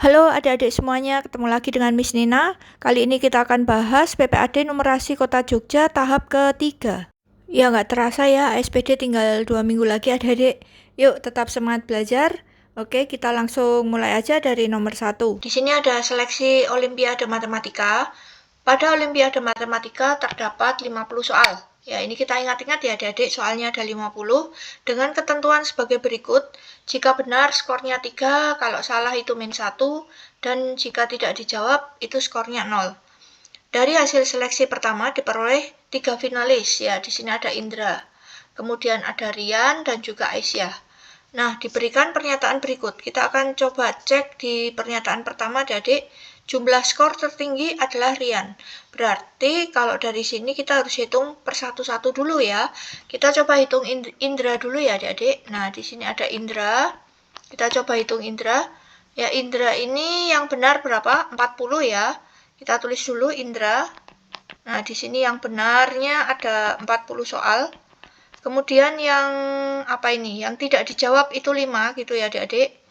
Halo adik-adik semuanya, ketemu lagi dengan Miss Nina. Kali ini kita akan bahas PPAD Numerasi Kota Jogja tahap ketiga. Ya nggak terasa ya, SPD tinggal 2 minggu lagi adik-adik. Yuk tetap semangat belajar. Oke, kita langsung mulai aja dari nomor 1. Di sini ada seleksi Olimpiade Matematika. Pada Olimpiade Matematika terdapat 50 soal. Ya, ini kita ingat-ingat ya adik-adik, soalnya ada 50 dengan ketentuan sebagai berikut. Jika benar skornya 3, kalau salah itu -1, dan jika tidak dijawab itu skornya 0. Dari hasil seleksi pertama diperoleh 3 finalis. Ya, di sini ada Indra. Kemudian ada Rian dan juga Aisyah. Nah, diberikan pernyataan berikut. Kita akan coba cek di pernyataan pertama adik-adik. Jumlah skor tertinggi adalah Rian. Berarti kalau dari sini kita harus hitung per satu-satu dulu ya. Kita coba hitung Indra dulu ya adik-adik. Nah, di sini ada Indra. Kita coba hitung Indra. Ya, Indra ini yang benar berapa? 40 ya. Kita tulis dulu Indra. Nah, di sini yang benarnya ada 40 soal. Kemudian yang apa ini? Yang tidak dijawab itu 5 gitu ya adik-adik.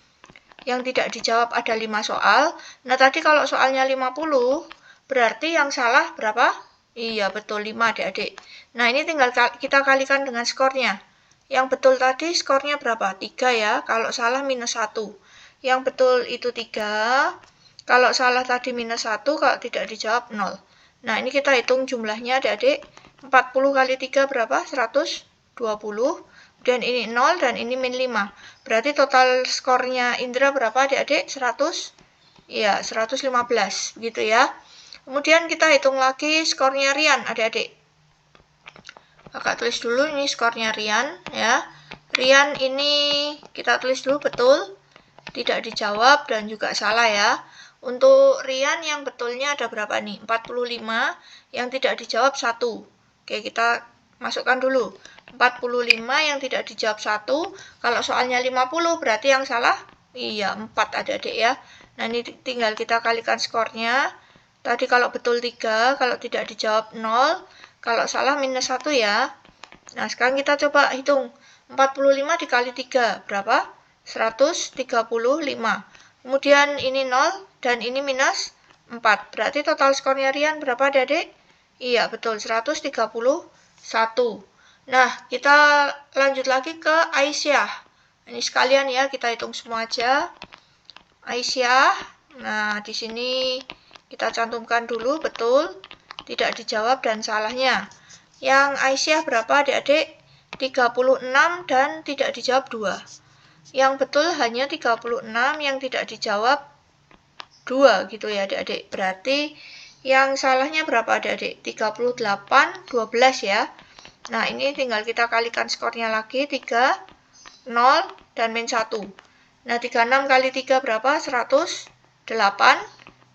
Yang tidak dijawab ada 5 soal. Nah, tadi kalau soalnya 50, berarti yang salah berapa? Iya, betul 5 adik-adik. Nah, ini tinggal kita kalikan dengan skornya. Yang betul tadi skornya berapa? 3 ya. Kalau salah -1. Yang betul itu 3. Kalau salah tadi -1, kalau tidak dijawab 0. Nah, ini kita hitung jumlahnya adik-adik. 40 kali 3 berapa? 120. Dan ini 0 dan ini -5. Berarti total skornya Indra berapa adik-adik? 100? Ya, 115 gitu ya. Kemudian kita hitung lagi skornya Rian adik-adik. Kakak tulis dulu ini skornya Rian ya. Rian ini kita tulis dulu betul. Tidak dijawab dan juga salah ya. Untuk Rian yang betulnya ada berapa nih? 45, yang tidak dijawab 1. Oke, kita masukkan dulu. 45 yang tidak dijawab 1. Kalau soalnya 50 berarti yang salah? Iya, 4 adik-adik ya. Nah, ini tinggal kita kalikan skornya. Tadi kalau betul 3, kalau tidak dijawab 0, kalau salah -1 ya. Nah, sekarang kita coba hitung. 45 dikali 3, berapa? 135. Kemudian ini 0 dan ini -4. Berarti total skornya Rian berapa adik-adik? Iya, betul, 131. Nah, kita lanjut lagi ke Aisyah. Ini sekalian ya, kita hitung semua aja. Aisyah, nah di sini kita cantumkan dulu betul, tidak dijawab dan salahnya. Yang Aisyah berapa adik-adik? 36 dan tidak dijawab 2. Yang betul hanya 36, yang tidak dijawab 2 gitu ya adik-adik. Berarti yang salahnya berapa adik-adik? 38, 12 ya. Nah, ini tinggal kita kalikan skornya lagi, 3, 0, dan -1. Nah, 36 kali 3 berapa? 108.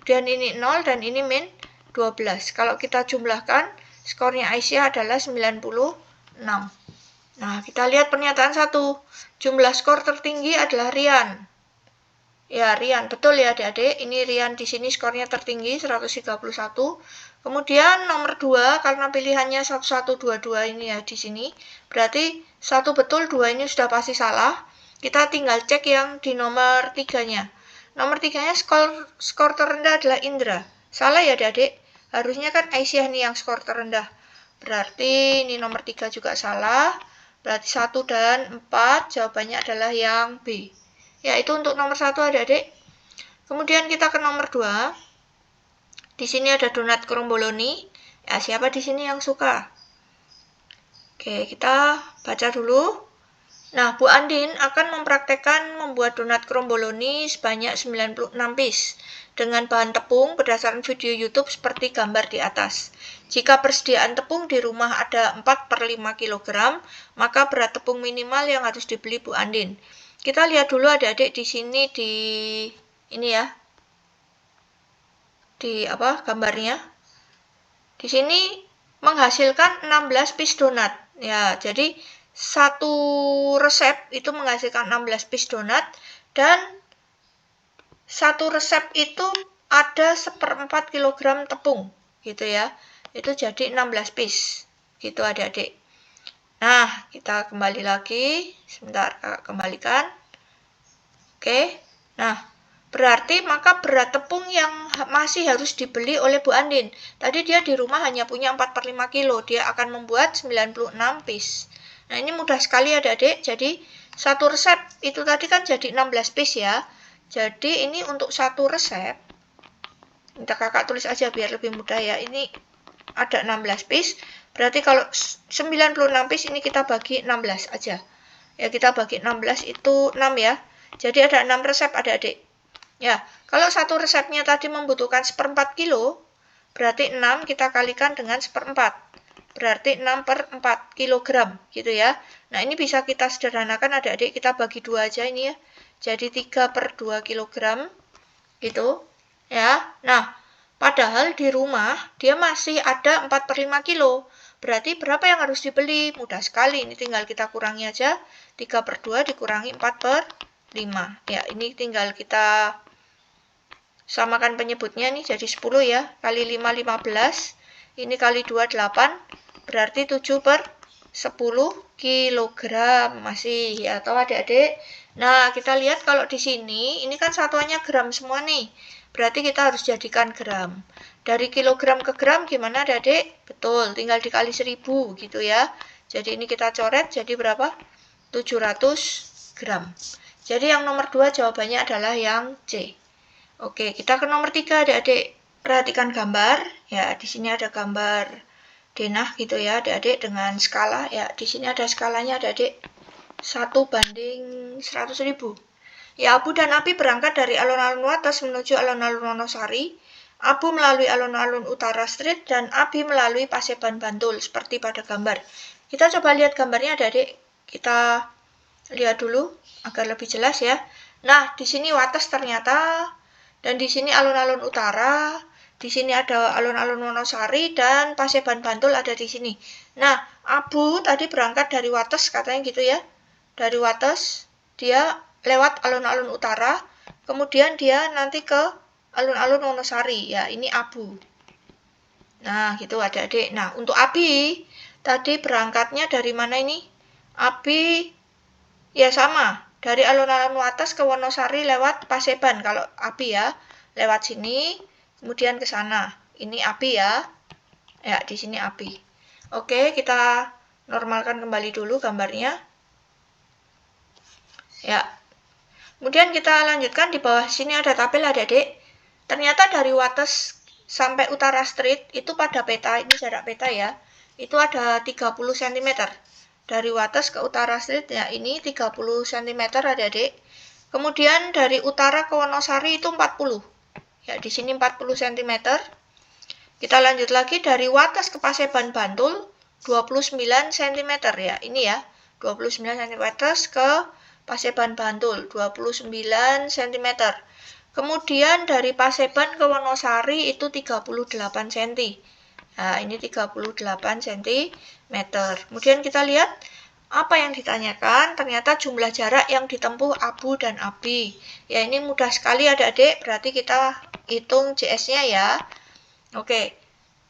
Dan ini 0 dan ini -12. Kalau kita jumlahkan, skornya Aisyah adalah 96. Nah, kita lihat pernyataan 1. Jumlah skor tertinggi adalah Rian. Ya, Rian. Betul ya adik-adik. Ini Rian di sini skornya tertinggi, 131. Kemudian nomor 2, karena pilihannya 1122 ini ya di sini. Berarti 1 betul, 2 ini sudah pasti salah. Kita tinggal cek yang di nomor 3-nya. Nomor 3-nya skor terendah adalah Indra. Salah ya adik-adik. Harusnya kan Aisyah nih yang skor terendah. Berarti ini nomor 3 juga salah. Berarti 1 dan 4 jawabannya adalah yang B. Ya, itu untuk nomor 1 adik-adik. Kemudian kita ke nomor 2. Di sini ada donat kromboloni. Ya, siapa di sini yang suka? Oke, kita baca dulu. Nah, Bu Andin akan mempraktekkan membuat donat kromboloni sebanyak 96 piece dengan bahan tepung berdasarkan video YouTube seperti gambar di atas. Jika persediaan tepung di rumah ada 4/5 kg, maka berat tepung minimal yang harus dibeli Bu Andin. Kita lihat dulu adik-adik di sini di ini ya. Di apa gambarnya? Di sini menghasilkan 16 piece donat. Ya, jadi satu resep itu menghasilkan 16 piece donat dan satu resep itu ada 1/4 kg tepung gitu ya. Itu jadi 16 piece gitu adik-adik. Nah, kita kembali lagi. Sebentar, Kakak kembalikan. Oke. Nah, Berarti maka berat tepung yang masih harus dibeli oleh Bu Andin. Tadi dia di rumah hanya punya 4/5 kilo. Dia akan membuat 96 piece. Nah ini mudah sekali adik-adik. Jadi satu resep itu tadi kan jadi 16 piece ya. Jadi ini untuk satu resep. Minta kakak tulis aja biar lebih mudah ya. Ini ada 16 piece. Berarti kalau 96 piece ini kita bagi 16 aja. Ya kita bagi 16 itu 6 ya. Jadi ada 6 resep adik-adik. Ya, kalau satu resepnya tadi membutuhkan 1/4 kilo, berarti 6 kita kalikan dengan 1/4. Berarti 6/4 kilogram, gitu ya. Nah, ini bisa kita sederhanakan adik-adik, kita bagi 2 aja ini ya. Jadi 3/2 kilogram, gitu. Ya, nah, padahal di rumah dia masih ada 4/5 kilo. Berarti berapa yang harus dibeli? Mudah sekali, ini tinggal kita kurangi aja. 3/2 dikurangi 4/5. Ya, ini tinggal kita samakan penyebutnya nih jadi 10 ya. Kali 5, 15. Ini kali 2, 8. Berarti 7/10 kilogram masih ya, atau adik-adik. Nah, kita lihat kalau di sini, ini kan satuannya gram semua nih. Berarti kita harus jadikan gram. Dari kilogram ke gram gimana adik-adik? Betul, tinggal dikali 1000 gitu ya. Jadi ini kita coret jadi berapa? 700 gram. Jadi yang nomor 2 jawabannya adalah yang C. Oke, kita ke nomor 3 adik-adik. Perhatikan gambar. Ya, di sini ada gambar denah gitu ya adik-adik dengan skala. Ya, di sini ada skalanya adik-adik. 1/100.000. Ya, abu dan api berangkat dari alun-alun Wates menuju alun-alun Wonosari. Abu melalui alun-alun Utara Street dan api melalui Paseban Bantul seperti pada gambar. Kita coba lihat gambarnya adik-adik. Kita lihat dulu agar lebih jelas ya. Nah, di sini Wates ternyata, dan di sini alun-alun utara, di sini ada alun-alun Wonosari, dan Paseban Bantul ada di sini. Nah, abu tadi berangkat dari Wates katanya gitu ya. Dari Wates, dia lewat alun-alun utara, kemudian dia nanti ke alun-alun Wonosari. Ya, ini abu. Nah, gitu adik-adik. Nah, untuk api, tadi berangkatnya dari mana ini? Api, ya sama. Dari alun-alun Wates ke Wonosari lewat Paseban. Kalau api ya, lewat sini, kemudian ke sana. Ini api ya. Ya, di sini api. Oke, kita normalkan kembali dulu gambarnya. Ya. Kemudian kita lanjutkan, di bawah sini ada tabel adik-adik. Ternyata dari Wates sampai Utara Street itu pada peta, ini jarak peta ya. Itu ada 30 cm. Dari Wates ke Utara Street ya ini 30 cm adik-adik. Kemudian dari utara ke Wonosari itu 40. Ya di sini 40 cm. Kita lanjut lagi dari Wates ke Paseban Bantul 29 cm ya. Ini ya, 29 cm ke Paseban Bantul 29 cm. Kemudian dari Paseban ke Wonosari itu 38 cm. Nah, ini 38 cm. Kemudian kita lihat apa yang ditanyakan, ternyata jumlah jarak yang ditempuh abu dan api. Ya, ini mudah sekali adik-adik, berarti kita hitung JS-nya ya. Oke,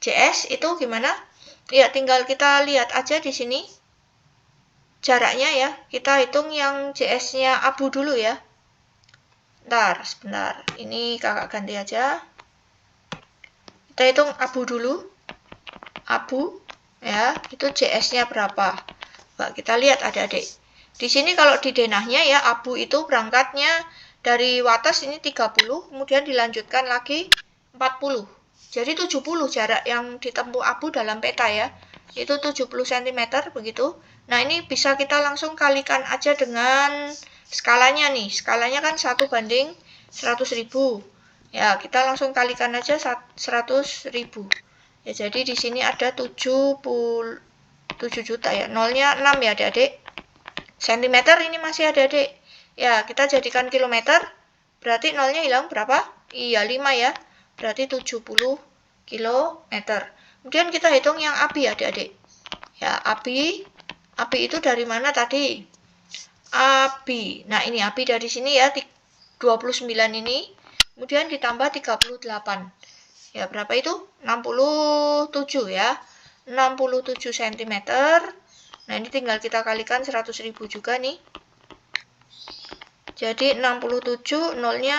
JS itu gimana? Ya, tinggal kita lihat aja di sini. Jaraknya ya, kita hitung yang JS-nya abu dulu ya. Sebentar. Ini kakak ganti aja. Kita hitung abu dulu. Abu, ya, itu JS-nya berapa? Nah, kita lihat adik-adik. Di sini kalau di denahnya ya, abu itu berangkatnya dari Wates ini 30, kemudian dilanjutkan lagi 40. Jadi 70 jarak yang ditempuh abu dalam peta ya. Itu 70 cm begitu. Nah, ini bisa kita langsung kalikan aja dengan skalanya nih. Skalanya kan 1/100.000. Ya, kita langsung kalikan aja 100.000. Ya, jadi di sini ada 7 juta ya. Nolnya 6 ya adik-adik. Sentimeter ini masih adik-adik. Ya, kita jadikan kilometer. Berarti nolnya hilang berapa? Iya, 5 ya. Berarti 70 kilometer. Kemudian kita hitung yang api ya adik-adik. Ya, api. Api itu dari mana tadi? Api. Nah, ini api dari sini ya. 29 ini. Kemudian ditambah 38. Ya, berapa itu? 67 ya. 67 cm. Nah, ini tinggal kita kalikan 100.000 juga nih. Jadi 67, nolnya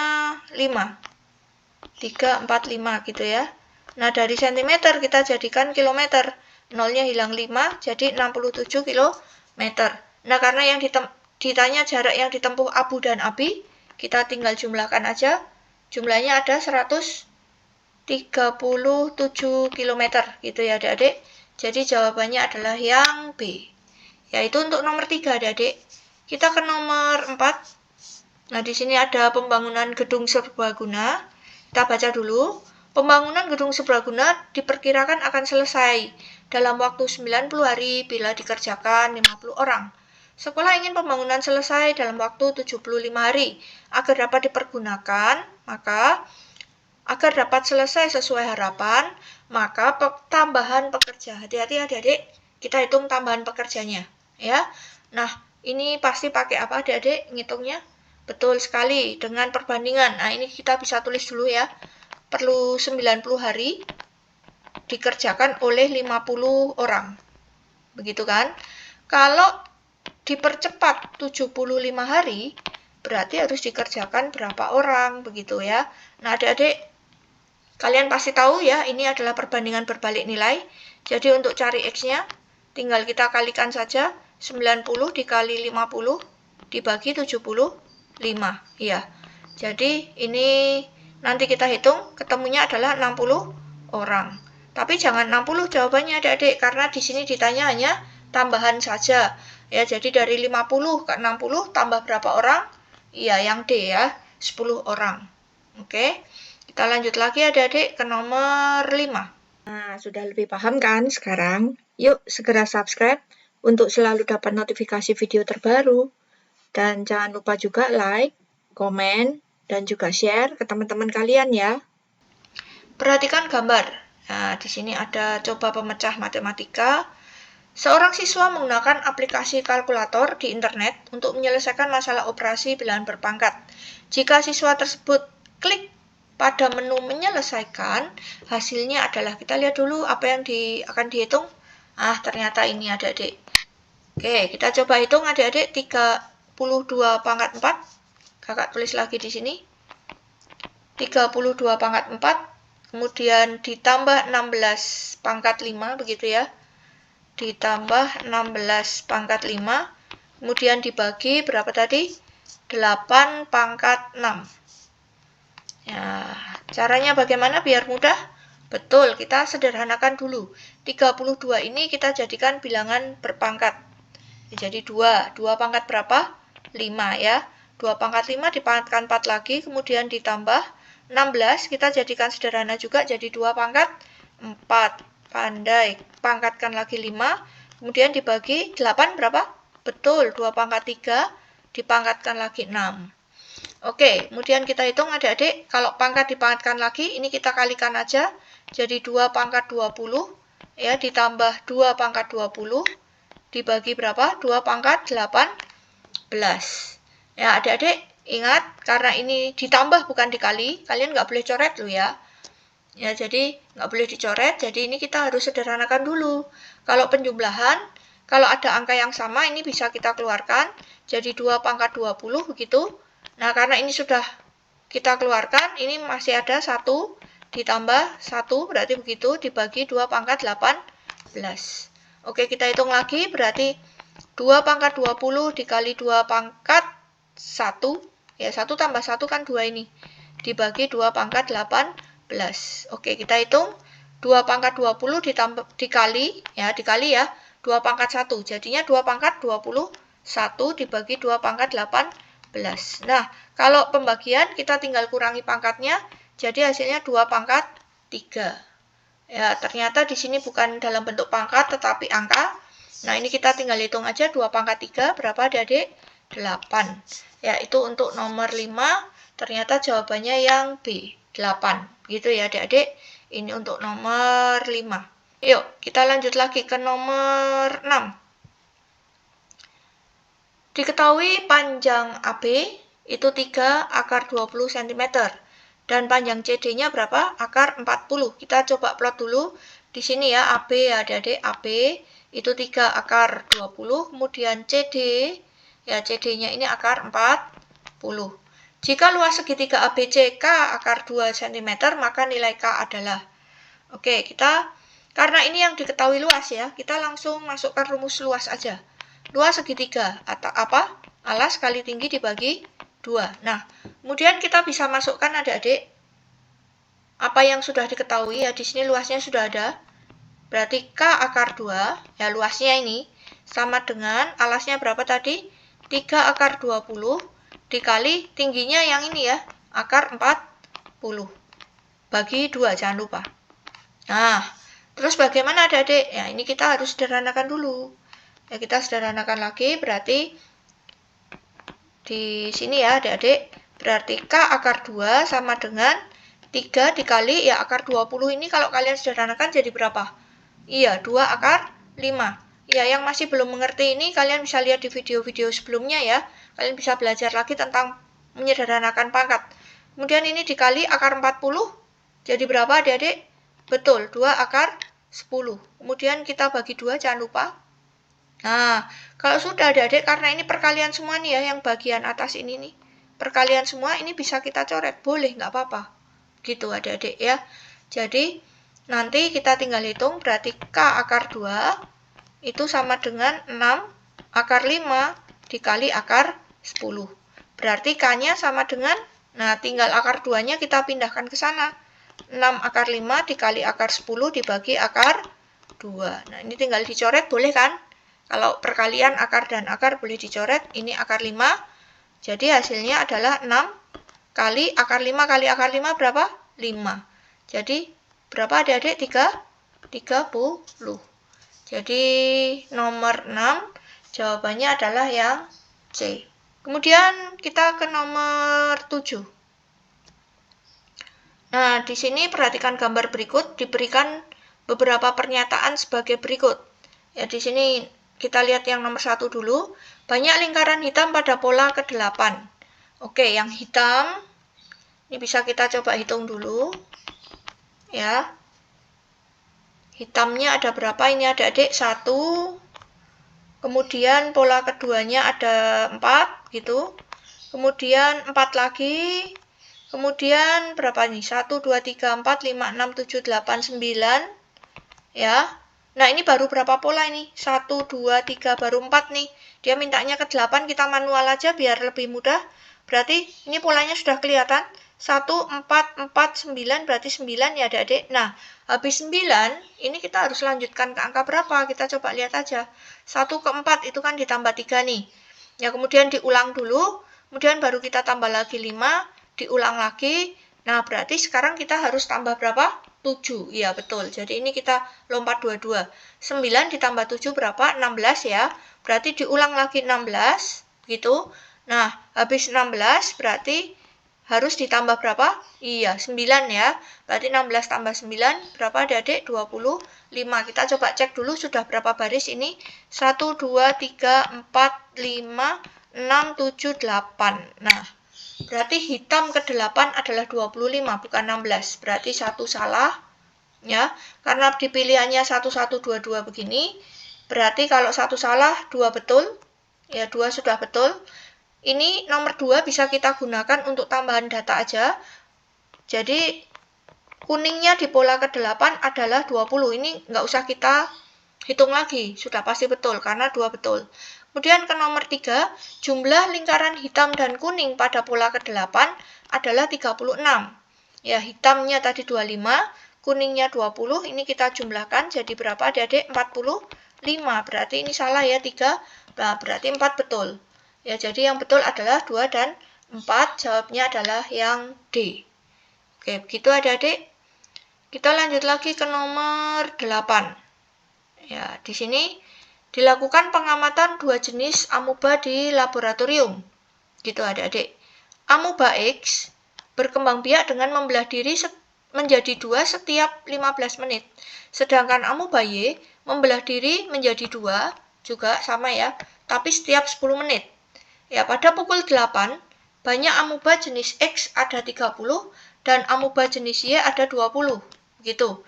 5. 345 gitu ya. Nah, dari sentimeter kita jadikan kilometer. Nolnya hilang 5, jadi 67 kilometer. Nah, karena yang ditanya jarak yang ditempuh Abu dan Abi, kita tinggal jumlahkan aja. Jumlahnya ada 137 km gitu ya adik-adik. Jadi jawabannya adalah yang B. Yaitu untuk nomor 3 adik-adik. Kita ke nomor 4. Nah, di sini ada pembangunan gedung serbaguna. Kita baca dulu. Pembangunan gedung serbaguna diperkirakan akan selesai dalam waktu 90 hari bila dikerjakan 50 orang. Sekolah ingin pembangunan selesai dalam waktu 75 hari. Agar dapat dipergunakan, maka agar dapat selesai sesuai harapan, maka tambahan pekerja. Hati-hati adik-adik, kita hitung tambahan pekerjanya. Ya. Nah, ini pasti pakai apa adik-adik ngitungnya? Betul sekali, dengan perbandingan. Nah, ini kita bisa tulis dulu ya. Perlu 90 hari dikerjakan oleh 50 orang. Begitu kan? Kalau dipercepat 75 hari, berarti harus dikerjakan berapa orang, begitu ya. Nah, adik-adik, kalian pasti tahu ya, ini adalah perbandingan berbalik nilai. Jadi untuk cari X-nya, tinggal kita kalikan saja. 90 dikali 50 dibagi 75. Iya. Jadi ini nanti kita hitung, ketemunya adalah 60 orang. Tapi jangan 60 jawabannya adik-adik, karena di sini ditanya hanya tambahan saja. Ya, jadi dari 50 ke 60 tambah berapa orang? Iya, yang D ya, 10 orang. Oke. Kita lanjut lagi adik-adik ke nomor 5. Nah, sudah lebih paham kan sekarang? Yuk segera subscribe untuk selalu dapat notifikasi video terbaru. Dan jangan lupa juga like, komen, dan juga share ke teman-teman kalian ya. Perhatikan gambar. Nah, di sini ada coba pemecah matematika. Seorang siswa menggunakan aplikasi kalkulator di internet untuk menyelesaikan masalah operasi bilangan berpangkat. Jika siswa tersebut klik pada menu menyelesaikan, hasilnya adalah, kita lihat dulu apa yang akan dihitung. Ternyata ini adik-adik. Oke, kita coba hitung adik-adik. 32 pangkat 4. Kakak tulis lagi di sini. 32 pangkat 4. Kemudian ditambah 16 pangkat 5, begitu ya. Ditambah 16 pangkat 5. Kemudian dibagi berapa tadi? 8 pangkat 6. Ya, caranya bagaimana biar mudah? Betul, kita sederhanakan dulu. 32 ini kita jadikan bilangan berpangkat. Jadi 2 pangkat berapa? 5 ya. 2 pangkat 5 dipangkatkan 4 lagi, kemudian ditambah 16, kita jadikan sederhana juga, jadi 2 pangkat 4. Pandai, pangkatkan lagi 5, kemudian dibagi 8 berapa? Betul, 2 pangkat 3, dipangkatkan lagi 6. Oke, kemudian kita hitung adik-adik, kalau pangkat dipangkatkan lagi, ini kita kalikan aja, jadi 2 pangkat 20, ya, ditambah 2 pangkat 20, dibagi berapa? 2 pangkat 18. Ya, adik-adik ingat, karena ini ditambah bukan dikali, kalian nggak boleh coret loh ya. Ya, jadi nggak boleh dicoret, jadi ini kita harus sederhanakan dulu. Kalau penjumlahan, kalau ada angka yang sama, ini bisa kita keluarkan, jadi 2 pangkat 20 begitu. Nah, karena ini sudah kita keluarkan, ini masih ada 1 ditambah 1, berarti begitu, dibagi 2 pangkat 18. Oke, kita hitung lagi, berarti 2 pangkat 20 dikali 2 pangkat 1, ya 1 tambah 1 kan 2 ini, dibagi 2 pangkat 18. Oke, kita hitung, 2 pangkat 20 dikali ya, 2 pangkat 1, jadinya 2 pangkat 21 dibagi 2 pangkat 18. Nah, kalau pembagian kita tinggal kurangi pangkatnya, jadi hasilnya 2 pangkat 3. Ya, ternyata di sini bukan dalam bentuk pangkat, tetapi angka. Nah, ini kita tinggal hitung aja, 2 pangkat 3, berapa adik-adik? 8. Ya, itu untuk nomor 5, ternyata jawabannya yang B, 8. Gitu ya adik-adik, ini untuk nomor 5. Yuk, kita lanjut lagi ke nomor 6. Diketahui panjang AB itu 3 akar 20 cm. Dan panjang CD-nya berapa? Akar 40. Kita coba plot dulu. Di sini ya, AB ya adik-adik. AB itu 3 akar 20. Kemudian CD, ya CD-nya ini akar 40. Jika luas segitiga ABC K akar 2 cm, maka nilai K adalah. Oke, karena ini yang diketahui luas ya, kita langsung masukkan rumus luas aja. Luas segitiga atau apa? Alas kali tinggi dibagi 2. Nah, kemudian kita bisa masukkan adik-adik apa yang sudah diketahui ya. Di sini luasnya sudah ada. Berarti K akar 2, ya luasnya ini, sama dengan alasnya berapa tadi? 3 akar 20 dikali tingginya yang ini ya, akar 40. Bagi 2, jangan lupa. Nah, terus bagaimana adik-adik? Ya, ini kita harus sederhanakan dulu. Ya, kita sederhanakan lagi, berarti di sini ya adik-adik, berarti K akar 2 sama dengan 3 dikali, ya akar 20 ini kalau kalian sederhanakan jadi berapa? Iya, 2 akar 5. Ya, yang masih belum mengerti ini, kalian bisa lihat di video-video sebelumnya ya. Kalian bisa belajar lagi tentang menyederhanakan pangkat. Kemudian ini dikali akar 40, jadi berapa adik-adik? Betul, 2 akar 10. Kemudian kita bagi 2, jangan lupa. Nah, kalau sudah adik-adik, karena ini perkalian semua nih ya, yang bagian atas ini nih. Perkalian semua, ini bisa kita coret. Boleh, nggak apa-apa. Gitu adik-adik ya. Jadi, nanti kita tinggal hitung, berarti K akar 2 itu sama dengan 6 akar 5 dikali akar 10. Berarti K-nya sama dengan, nah tinggal akar 2-nya kita pindahkan ke sana. 6 akar 5 dikali akar 10 dibagi akar 2. Nah ini tinggal dicoret, boleh kan? Kalau perkalian akar dan akar boleh dicoret, ini akar 5. Jadi hasilnya adalah 6 kali akar 5 kali akar 5 berapa? 5. Jadi berapa adik-adik? 30. Jadi nomor 6 jawabannya adalah yang C. Kemudian kita ke nomor 7. Nah, di sini perhatikan gambar berikut, diberikan beberapa pernyataan sebagai berikut. Ya, di sini kita lihat yang nomor 1 dulu. Banyak lingkaran hitam pada pola ke-8. Oke, yang hitam ini bisa kita coba hitung dulu. Ya. Hitamnya ada berapa ini adik-adik? 1. Kemudian pola keduanya ada 4 gitu. Kemudian 4 lagi. Kemudian berapa nih? 1, 2, 3, 4, 5, 6, 7, 8, 9. Ya. Nah, ini baru berapa pola ini? 1, 2, 3, baru 4 nih. Dia mintanya ke 8, kita manual aja biar lebih mudah. Berarti ini polanya sudah kelihatan. 1, 4, 4, 9, berarti 9 ya adik-adik. Nah, habis 9, ini kita harus lanjutkan ke angka berapa? Kita coba lihat aja. 1 ke 4 itu kan ditambah 3 nih. Ya, kemudian diulang dulu. Kemudian baru kita tambah lagi 5. Diulang lagi. Nah, berarti sekarang kita harus tambah berapa? 7. Iya, betul. Jadi ini kita lompat dua-dua. 9 ditambah 7 berapa? 16 ya. Berarti diulang lagi 16. Gitu. Nah, habis 16 berarti harus ditambah berapa? Iya, 9 ya. Berarti 16 tambah 9 berapa adik-adik? 25. Kita coba cek dulu sudah berapa baris ini. 1, 2, 3, 4, 5, 6, 7, 8. Nah, berarti hitam ke-8 adalah 25, bukan 16. Berarti 1 salah. Ya, karena dipilihannya 1, 1, 2, 2 begini. Berarti kalau 1 salah, 2 betul. Ya, 2 sudah betul. Ini nomor 2 bisa kita gunakan untuk tambahan data aja. Jadi, kuningnya di pola ke-8 adalah 20. Ini nggak usah kita hitung lagi. Sudah pasti betul, karena 2 betul. Kemudian ke nomor 3, jumlah lingkaran hitam dan kuning pada pola ke-8 adalah 36. Ya, hitamnya tadi 25, kuningnya 20, ini kita jumlahkan jadi berapa adik-adik? 45. Berarti ini salah ya, 3. Nah, berarti 4 betul. Ya, jadi yang betul adalah 2 dan 4, jawabnya adalah yang D. Oke, begitu adik-adik. Kita lanjut lagi ke nomor 8. Ya, di sini dilakukan pengamatan 2 jenis amuba di laboratorium. Gitu adik-adik. Amuba X berkembang biak dengan membelah diri menjadi 2 setiap 15 menit. Sedangkan amuba Y membelah diri menjadi 2, juga sama ya, tapi setiap 10 menit. Ya, pada pukul 8, banyak amuba jenis X ada 30 dan amuba jenis Y ada 20. Gitu.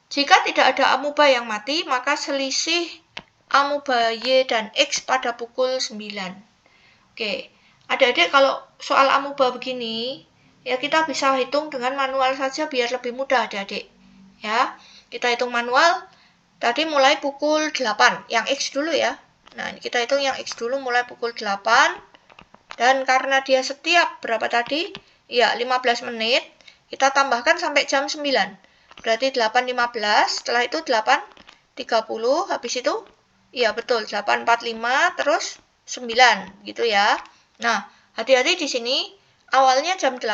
Jika tidak ada amuba yang mati, maka selisih amuba Y dan X pada pukul 9. Oke, Adik-adik kalau soal amuba begini, ya kita bisa hitung dengan manual saja biar lebih mudah adik-adik. Ya, kita hitung manual. Tadi mulai pukul 8, yang X dulu ya. Nah, kita hitung yang X dulu mulai pukul 8. Dan karena dia setiap berapa tadi? Ya, 15 menit. Kita tambahkan sampai jam 9. Berarti 8.15, setelah itu 8.30, habis itu, iya betul, 8.45, terus 9, gitu ya. Nah, hati-hati di sini, awalnya jam 8,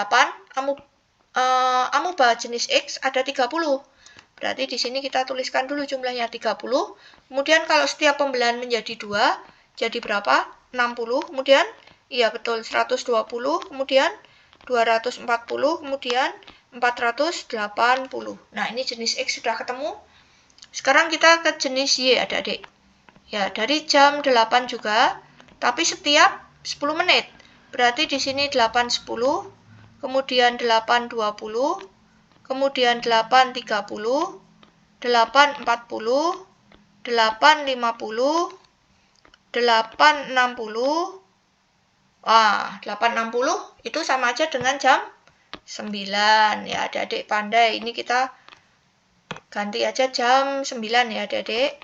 amuba jenis X ada 30. Berarti di sini kita tuliskan dulu jumlahnya 30. Kemudian kalau setiap pembelian menjadi 2, jadi berapa? 60. Kemudian, iya betul, 120. Kemudian 240. Kemudian 480. Nah, ini jenis X sudah ketemu. Sekarang kita ke jenis Y, adik-adik. Ya, dari jam 8 juga, tapi setiap 10 menit. Berarti di sini 8.10, kemudian 8.20, kemudian 8.30, 8.40, 8.50, 8.60. Wah, 8.60 itu sama aja dengan jam 9. Ya, adik-adik pandai. Ini kita ganti aja jam 9 ya, adik-adik.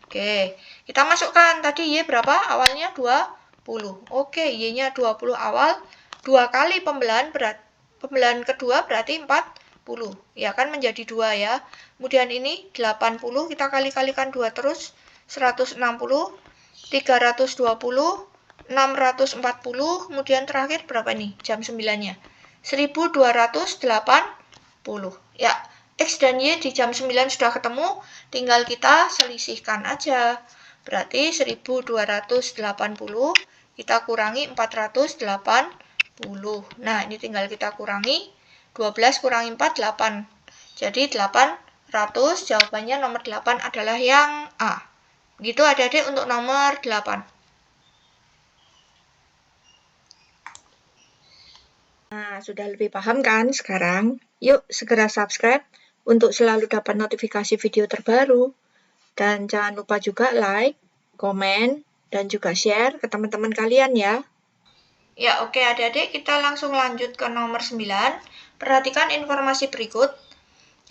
Oke, kita masukkan tadi Y berapa? Awalnya 20. Oke, Y-nya 20 awal. 2 kali pembelian kedua berarti 40. Ya kan menjadi 2 ya. Kemudian ini 80 kita kali-kalikan 2 terus. 160, 320, 640. Kemudian terakhir berapa nih jam 9-nya? 1280. Ya, X dan Y di jam 9 sudah ketemu, tinggal kita selisihkan aja. Berarti 1280 kita kurangi 480. Nah, ini tinggal kita kurangi. 12 kurangi 4, 8. Jadi 800, jawabannya nomor 8 adalah yang A. Gitu adik-adik untuk nomor 8. Nah, sudah lebih paham kan sekarang? Yuk segera subscribe untuk selalu dapat notifikasi video terbaru. Dan jangan lupa juga like, komen, dan juga share ke teman-teman kalian ya. Ya, oke adik-adik, kita langsung lanjut ke nomor 9. Perhatikan informasi berikut.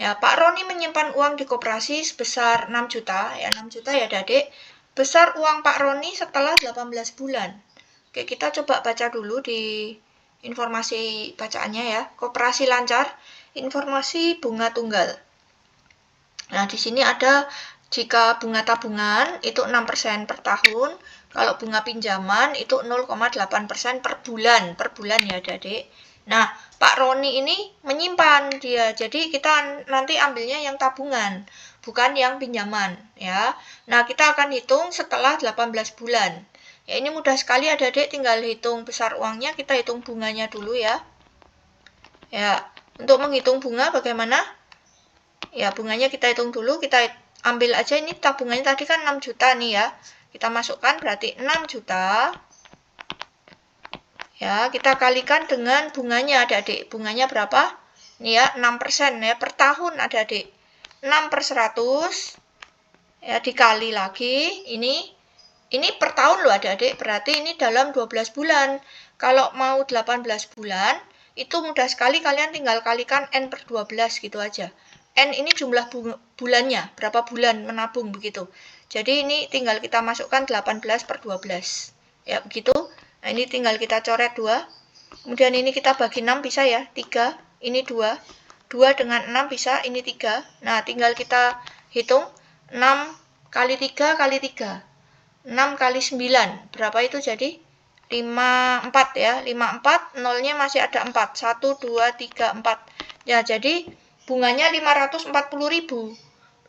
Ya, Pak Roni menyimpan uang di koperasi sebesar 6 juta. Ya, 6 juta ya adik-adik. Besar uang Pak Roni setelah 18 bulan. Oke, kita coba baca dulu di informasi bacaannya ya. Koperasi lancar, informasi bunga tunggal. Nah, di sini ada jika bunga tabungan itu 6% per tahun, kalau bunga pinjaman itu 0,8% per bulan ya adik-adik. Nah, Pak Roni ini menyimpan dia, jadi kita nanti ambilnya yang tabungan, bukan yang pinjaman ya. Nah, kita akan hitung setelah 18 bulan. Ya, ini mudah sekali adik-adik, tinggal hitung besar uangnya, kita hitung bunganya dulu ya. Ya, untuk menghitung bunga bagaimana? Ya, bunganya kita hitung dulu, kita ambil aja ini tabungannya tadi kan 6 juta nih ya. Kita masukkan berarti 6 juta. Ya, kita kalikan dengan bunganya adik-adik. Bunganya berapa? Ini ya, 6% ya, per tahun adik-adik. 6 per 100. Ya, dikali lagi, ini per tahun loh adik-adik, berarti ini dalam 12 bulan. Kalau mau 18 bulan, itu mudah sekali kalian tinggal kalikan N per 12 gitu aja. N ini jumlah bulannya, berapa bulan menabung begitu. Jadi ini tinggal kita masukkan 18 per 12. Ya begitu. Nah ini tinggal kita coret 2. Kemudian ini kita bagi 6 bisa ya, 3. Ini 2. 2 dengan 6 bisa, ini 3. Nah tinggal kita hitung 6 kali 3 kali 3. 6 kali 9, berapa itu jadi? 54 ya, 54, nolnya masih ada 4, 1, 2, 3, 4. Ya, jadi bunganya 540.000.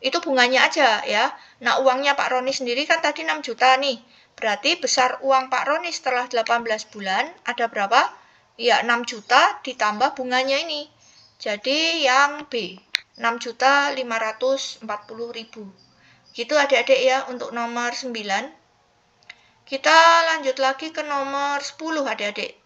Itu bunganya aja ya. Nah, uangnya Pak Roni sendiri kan tadi 6 juta nih. Berarti besar uang Pak Roni setelah 18 bulan ada berapa? Ya, 6 juta ditambah bunganya ini. Jadi yang B, 6.540.000. Gitu adik-adik ya untuk nomor 9. Kita lanjut lagi ke nomor 10 adik-adik.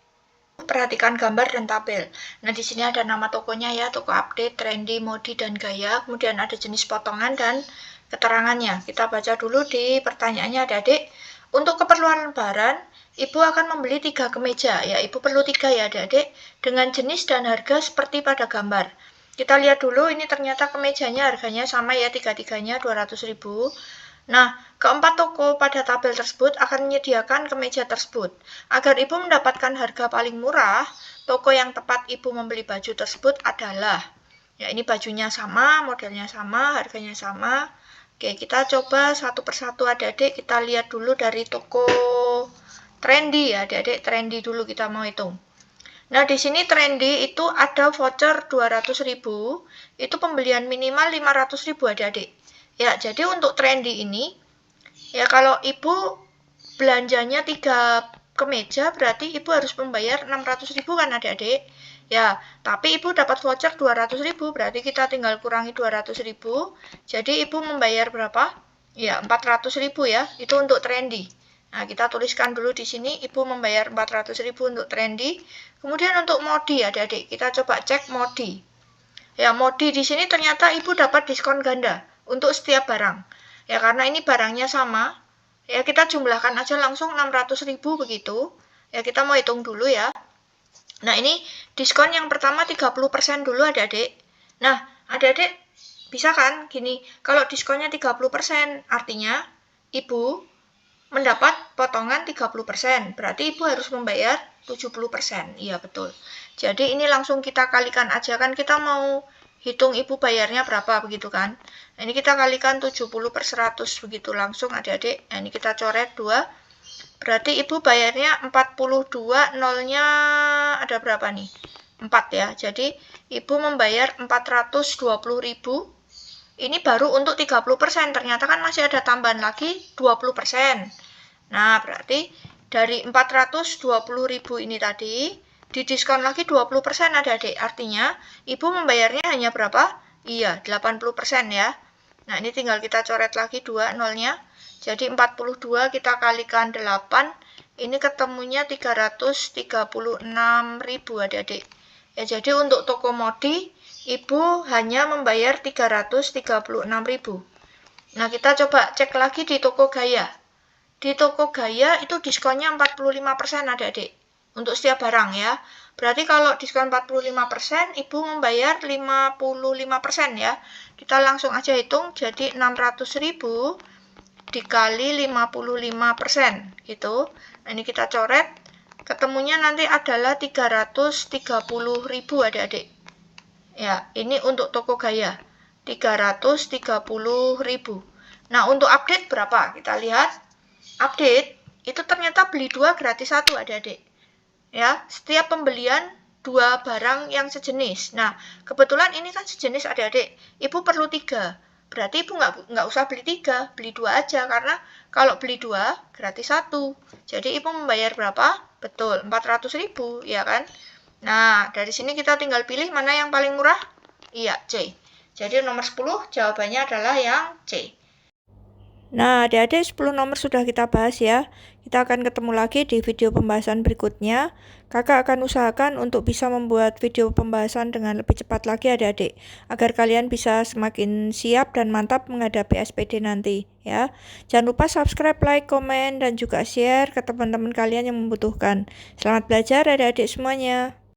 Perhatikan gambar dan tabel. Nah, di sini ada nama tokonya ya, toko update, trendy, modi, dan gaya. Kemudian ada jenis potongan dan keterangannya. Kita baca dulu di pertanyaannya adik-adik. Untuk keperluan lebaran, Ibu akan membeli 3 kemeja, ya Ibu perlu 3 ya adik-adik, dengan jenis dan harga seperti pada gambar. Kita lihat dulu, ini ternyata kemejanya harganya sama ya, tiga-tiganya 200.000. Nah, keempat toko pada tabel tersebut akan menyediakan kemeja tersebut. Agar Ibu mendapatkan harga paling murah, toko yang tepat Ibu membeli baju tersebut adalah, ya ini bajunya sama, modelnya sama, harganya sama. Oke, kita coba satu persatu adik-adik, kita lihat dulu dari toko Trendy ya adik-adik, Trendy dulu kita mau hitung. Nah, di sini Trendy itu ada voucher 200.000, itu pembelian minimal 500.000 adik-adik. Ya, jadi untuk Trendy ini, ya kalau Ibu belanjanya 3 kemeja, berarti Ibu harus membayar 600.000 kan adik-adik? Ya, tapi Ibu dapat voucher 200.000, berarti kita tinggal kurangi 200.000. Jadi Ibu membayar berapa? Ya, 400.000 ya, itu untuk Trendy. Nah, kita tuliskan dulu di sini, Ibu membayar 400.000 untuk Trendy. Kemudian untuk Modi adik-adik, kita coba cek Modi. Ya, Modi di sini ternyata Ibu dapat diskon ganda untuk setiap barang. Ya, karena ini barangnya sama, ya kita jumlahkan aja langsung 600.000 begitu. Ya, kita mau hitung dulu ya. Nah, ini diskon yang pertama 30% dulu adik-adik. Nah, adik-adik bisa kan gini, kalau diskonnya 30%, artinya Ibu mendapat potongan 30%. Berarti Ibu harus membayar 70%. Iya, betul. Jadi ini langsung kita kalikan aja, kan kita mau hitung Ibu bayarnya berapa begitu kan. Nah, ini kita kalikan 70/100 begitu langsung adik-adik. Nah, ini kita coret 2. Berarti Ibu bayarnya 42, nolnya ada berapa nih? 4 ya. Jadi Ibu membayar 420.000. Ini baru untuk 30%. Ternyata kan masih ada tambahan lagi 20%. Nah, berarti dari 420.000 ini tadi didiskon lagi 20% adik-adik. Artinya, Ibu membayarnya hanya berapa? Iya, 80% ya. Nah, ini tinggal kita coret lagi 2 nolnya. Jadi 42 kita kalikan 8, ini ketemunya 336.000 adik-adik. Ya, jadi untuk toko Modi, Ibu hanya membayar 336.000. Nah, kita coba cek lagi di toko Gaya. Di toko Gaya itu diskonnya 45% adik-adik. Untuk setiap barang ya. Berarti kalau diskon 45%, Ibu membayar 55% ya. Kita langsung aja hitung, jadi 600.000 dikali 55% gitu. Nah, ini kita coret. Ketemunya nanti adalah 330.000 adik-adik. Ya, ini untuk toko Gaya. 330.000. Nah, untuk update berapa? Kita lihat. Update itu ternyata beli 2 gratis 1 adik-adik. Ya, setiap pembelian 2 barang yang sejenis. Nah, kebetulan ini kan sejenis adik-adik. Ibu perlu 3. Berarti Ibu nggak usah beli 3, beli 2 aja. Karena kalau beli 2, gratis 1. Jadi Ibu membayar berapa? Betul, 400.000, ya kan? Nah, dari sini kita tinggal pilih mana yang paling murah. Iya, C. Jadi nomor 10 jawabannya adalah yang C. Nah, adik-adik 10 nomor sudah kita bahas ya. Kita akan ketemu lagi di video pembahasan berikutnya. Kakak akan usahakan untuk bisa membuat video pembahasan dengan lebih cepat lagi adik-adik. Agar kalian bisa semakin siap dan mantap menghadapi SPD nanti ya. Jangan lupa subscribe, like, komen, dan juga share ke teman-teman kalian yang membutuhkan. Selamat belajar adik-adik semuanya.